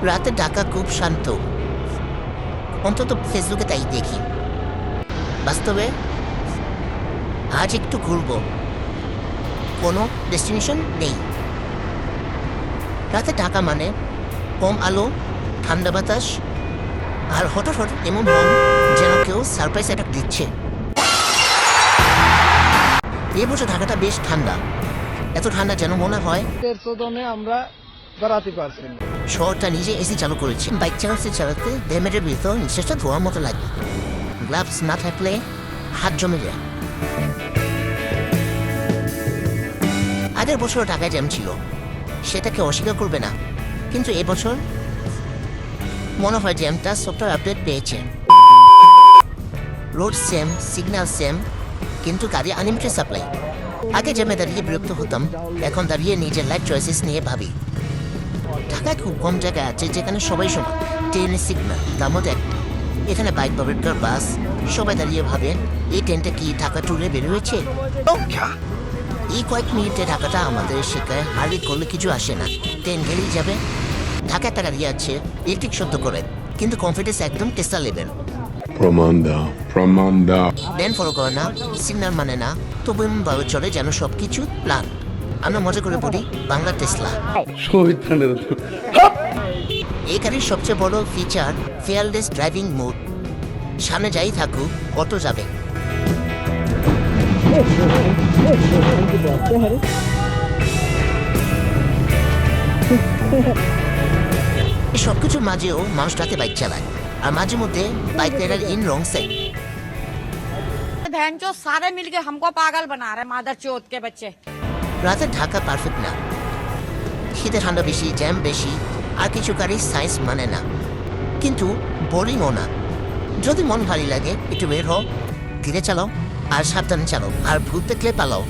রাতে ঢাকা খুব শান্ত, অন্তত ফেসবুকে তাই দেখি। বাস্তবে আজ একটু ঘুরবো, কোনো ডেস্টিনেশন নেই। রাতে ঢাকা মানে কম আলো, ঠান্ডা বাতাস, আর হঠাৎ হঠাৎ এমন রং যেন কেউ সারপ্রাইজ অ্যাটাক দিচ্ছে। এই বছর ঢাকাটা বেশ ঠান্ডা, এত ঠান্ডা যেন মনে হয় আমরা বেড়াতে পারছি না। শহরটা নিজে এসি চালু করেছে। বাইক চালাতে হেলমেটের ভিতর নিঃশ্বাসটা ধোয়ার মতো লাগে। গ্লাভস না থাকলে হাত জমে যায়। আগের বছর ঢাকায় জ্যাম ছিল, সেটাকে অস্বীকার করবে না, কিন্তু এবছর মনে হয় জ্যামটা সফটওয়্যার আপডেট পেয়েছে। রোড সেম, সিগন্যাল সেম, কিন্তু গাড়ি আনলিমিটেড সাপ্লাই। আগে জ্যামে দাঁড়িয়ে বিরক্ত হতাম, এখন দাঁড়িয়ে নিজের লাইফ চয়েসেস নিয়ে ভাবি। ঢাকায় খুব কম জায়গা আছে যেখানে সবাই সমান। ট্রেনের সিগন্যাল, তার মধ্যে একটা। এখানে বাইক পাবলিক কার, বাস, সবাই দাঁড়িয়ে ভাবে এই ট্রেনটা কি ঢাকা ট্যুরে বের হয়েছে। এই কয়েক মিনিটে ঢাকাটা আমাদের শেখায় হারি করলে কিছু আসে না, ট্রেন গেলেই যাবে। ঢাকায় টাকা দিয়ে আছে ইলেকট্রিক শব্দ করে, কিন্তু কনফিডেন্স একদম টেস্টা লেভেল। Pramanda. লেন ফলো করে না, সিগন্যাল মানে না, তবু এমনভাবে চলে যেন সব কিছু প্ল্যান। আমরা মজা করে বলি বাংলা টেসলা। এই গাড়ির সবচেয়ে বড় ফিচার ফিয়ারলেস ড্রাইভিং মোড। সামনে যাই থাকুক, অটো যাবে। এই সবকিছুর মাঝেও মানুষ রাতে বাইক চালায়, আর মাঝে মধ্যে bike rider in wrong side. बहन चो सारे मिलके हमको पागल बना रहे मादर चोत के बच्चे। রাতে ঢাকা পারফেক্ট না, শীতে ঠান্ডা বেশি, জ্যাম বেশি, আর কিছু গাড়ি সাইন্স মানে না, কিন্তু বোরিংও না। যদি মন ভারী লাগে একটু বের হও, ধীরে চালাও আর সাবধানে চালাও, আর ভূত দেখলে পালাও।